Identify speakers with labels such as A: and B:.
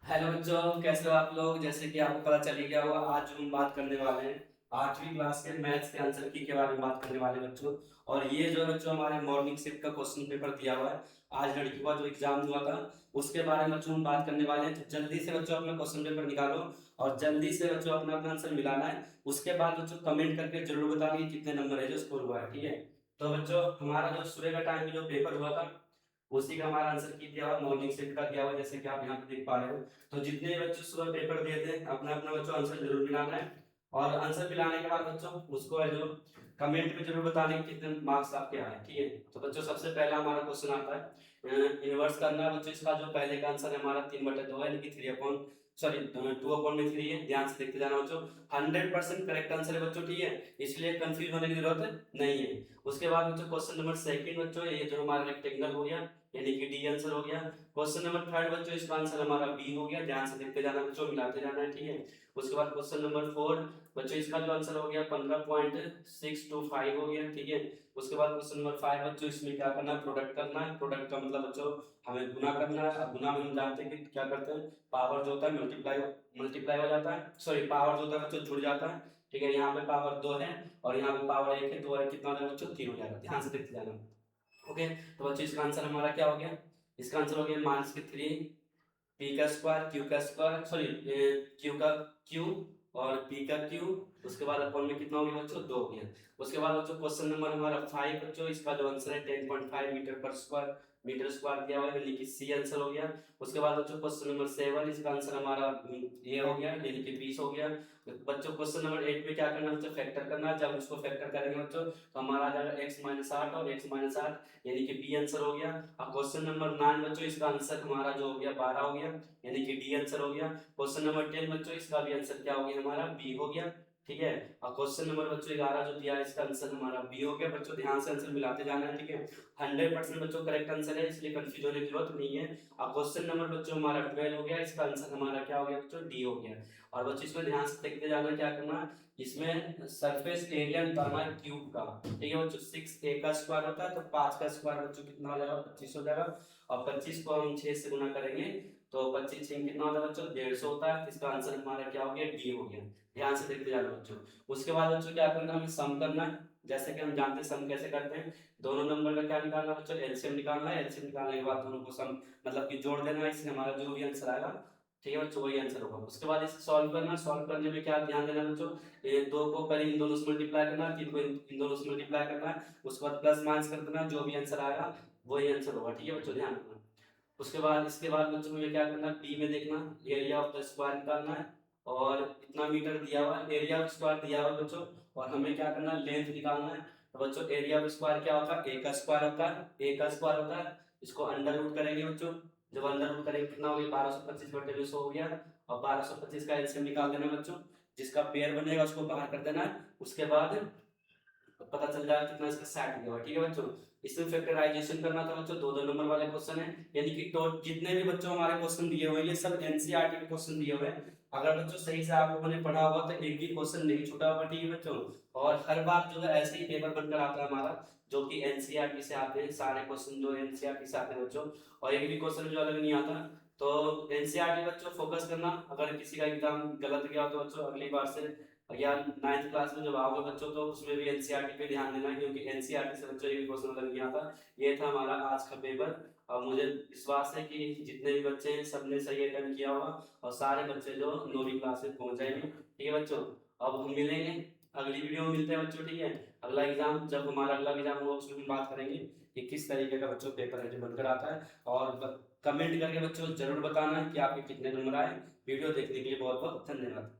A: Hello बच्चों, कैसे हो आप लोग। जैसे कि आपको पता चल ही गया होगा, आज हम बात करने वाले हैं 8वीं क्लास के मैथ्स के आंसर की के बारे में बात करने वाले हैं बच्चों। और ये जो बच्चों हमारे मॉर्निंग शिफ्ट का क्वेश्चन पेपर दिया हुआ है, आज लड़कियों का जो एग्जाम हुआ था उसके बारे में बच्चों हम बात करने वाले हैं। तो जल्दी से बच्चों अपना क्वेश्चन पेपर निकालो और जल्दी से बच्चों अपना अपना आंसर मिलाना है। उसके बाद बच्चों कमेंट करके जरूर बताना कि कितने नंबर है जो स्कोर हुआ है, ठीक है। तो बच्चों हमारा जो सुबह का टाइम में जो पेपर हुआ था उसी का हमारा आंसर की दिया हुआ, मॉर्निंग शिफ्ट का दिया हुआ, जैसे कि आप यहाँ पे देख पा रहे हो। तो जितने बच्चे सुबह पेपर दिए थे अपना अपना बच्चों आंसर जरूर मिलाना है। और आंसर मिलाने के बाद बच्चों उसको है जो कमेंट में जरूर बताने कि कितने मार्क्स आपके आए, ठीक है। तो बच्चों सबसे पहला हमारा क्वेश्चन आता है इनवर्स करना है बच्चों। इसका जो पहले का आंसर है हमारा 3/2 है, यानी कि 2/3 है। ध्यान से देखते जाना बच्चों। 100% करेक्ट आंसर है बच्चों, ठीक है। इसलिए कंफ्यूज होने की जरूरत नहीं है। उसके बाद बच्चों क्वेश्चन नंबर सेकंड बच्चों, ये जो हमारा रेक्टेंगल हो गया, यानी कि डी आंसर हो गया। क्वेश्चन नंबर थर्ड बच्चों, इसका आंसर हमारा बी हो गया। ध्यान से देखते जाना बच्चों, मिलाते जाना है, ठीक है। उसके बाद क्वेश्चन नंबर फोर बच्चों, इसका जो आंसर हो गया 15.625 हो गया, ठीक है। उसके बाद क्वेश्चन नंबर फाइव बच्चों, इसमें क्या करना है, प्रोडक्ट करना है। प्रोडक्ट का मतलब बच्चों हमें गुना करना है। अब गुना में हम जानते हैं कि क्या करते हैं, पावर जो होता है मल्टीप्लाई मल्टीप्लाई हो जाता है, सॉरी पावर जो होता है बच्चों जुड़ जाता है, ठीक है। यहाँ पे पावर 2 है और यहाँ पे पावर 1 है, 2 है, कितना हो जाएगा बच्चों, 3 हो जाएगा। ध्यान से देखते जाना। ओके, तो बच्चों इसका आंसर हमारा क्या हो गया, इसका आंसर हो गया -3 पी का स्क्वायर क्यू का स्क्वायर, सॉरी क्यू का क्यू और पी का क्यू। उसके बाद अपन में कितना हो गया बच्चों, 2 हो गया। उसके बाद बच्चों क्वेश्चन नंबर हमारा 5 बच्चों, इसका जो आंसर है 10.5 मीटर स्क्वायर दिया हुआ है, यानी कि सी आंसर हो गया। उसके बाद बच्चों क्वेश्चन नंबर 7, इसका आंसर हमारा ये हो गया, यानी कि 20 हो गया। बच्चों क्वेश्चन नंबर 8 में क्या करना है बच्चों, फैक्टर करना है। जब उसको फैक्टर करेंगे बच्चों तो हमारा आ जाएगा x-8 और x-8, यानी कि बी आंसर हो गया। अब क्वेश्चन नंबर 9 बच्चों, इसका आंसर हमारा जो हो गया 12 हो गया, यानी कि डी आंसर हो गया। क्वेश्चन नंबर 10 बच्चों, इसका भी आंसर क्या हो गया, हमारा बी हो गया, ठीक है। और क्वेश्चन नंबर बच्चों 11 जो दिया है, इसका आंसर हमारा बी हो गया। बच्चों ध्यान से आंसर मिलाते जाना है, ठीक है। 100% बच्चों करेक्ट आंसर है, इसलिए कंफ्यूज होने की जरूरत नहीं है। अब क्वेश्चन नंबर बच्चों हमारा 12 हो गया, इसका आंसर हमारा क्या हो गया बच्चों, डी हो गया। और बच्चों इसमें ध्यान से देखते जाना, क्या करना है, इसमें सरफेस एरिया निकालना है क्यूब का, ठीक है बच्चों। 6a का स्क्वायर होता है तो 5 का स्क्वायर बच्चों कितना हो जाएगा, 25 हो जाएगा। और 25 को हम 6 से गुना करेंगे तो 25 6 कितना होता है बच्चों, 150 होता है। इसका आंसर हमारा क्या हो गया, डी हो गया। ध्यान से देखते जाना बच्चों। उसके बाद बच्चों क्या करना है, हमें सम करना है। जैसे कि हम जानते हैं सम कैसे करते हैं, दोनों नंबर का क्या निकालना है बच्चों, एलसीएम निकालना है। एलसीएम निकालने के बाद दोनों को सम मतलब कि जोड़ देना है, इससे हमारा जो भी आंसर आएगा, ठीक है बच्चों, वही आंसर होगा। उसके बाद इसे सॉल्व करना है। सॉल्व करने में क्या ध्यान देना बच्चों, ये 2 को पहले इन दोनों से मल्टीप्लाई करना है, 3 को इन दोनों से मल्टीप्लाई करना है। उसके बाद प्लस माइनस कर देना है, जो भी आंसर आएगा वही आंसर होगा, ठीक है बच्चों, ध्यान रखना। उसके बाद इसके बाद बच्चों में क्या करना है, बी में देखना एरिया ऑफ द स्क्वायर निकालना है। और इतना मीटर दिया हुआ है, एरिया ऑफ स्क्वायर दिया हुआ है बच्चों। और हमें क्या करना है, लेंथ निकालना है। तो बच्चों एरिया ऑफ स्क्वायर क्या होता है, ए का स्क्वायर होता है, ए का स्क्वायर होता है। इसको अंडर रूट करेंगे बच्चों, जब अंडर रूट करेंगे कितना हो गया, 1225/100 हो गया। और 1225 का एलसीएम निकाल देना बच्चों, जिसका पेयर बनेगा उसको बाहर कर देना है। उसके बाद तो पता चल जाएगा कितना इसका सेट दिया हुआ है, ठीक है बच्चों। इसमें फैक्टराइजेशन करना था बच्चों, दो दो नंबर वाले क्वेश्चन है, यानी कि जितने भी बच्चों हमारे क्वेश्चन दिए हुए हैं ये सब एनसीईआरटी के क्वेश्चन दिए हुए हैं। अगर बच्चों सही से आप लोगों ने पढ़ा होगा तो एक भी क्वेश्चन नहीं छूटा होगा, ठीक है बच्चों। और हर बार जो है ऐसे ही पेपर बनकर आता है हमारा, जो कि एनसीईआरटी से आते हैं, सारे क्वेश्चन जो एनसीईआरटी से आते हैं बच्चों। और एक भी क्वेश्चन जो अलग नहीं आता। तो एनसीईआरटी बच्चों फोकस करना, अगर किसी का एग्जाम गलत गया तो बच्चों अगली बार से या 9th क्लास में जब आओगे बच्चों तो उसमें भी एनसीईआरटी पे ध्यान देना, क्योंकि एनसीईआरटी से बच्चों ये क्वेश्चन अगर नहीं आता। ये था हमारा आज का पेपर। और मुझे विश्वास है कि जितने भी बच्चे हैं सबने सही अटेम्प्ट किया होगा और सारे बच्चे जो 9वीं क्लास में पहुंच जाएंगे, ठीक है बच्चों। अब हम मिलेंगे अगली वीडियो में, मिलते हैं बच्चों, ठीक है। अगला एग्जाम जब हमारा अगला एग्जाम होगा उसमें हम बात करेंगे कि किस तरीके का बच्चों पेपर है जो बनकर आता है। और कमेंट करके बच्चों जरूर बताना कि आपके कितने नंबर आए। वीडियो देखने के लिए बहुत बहुत धन्यवाद।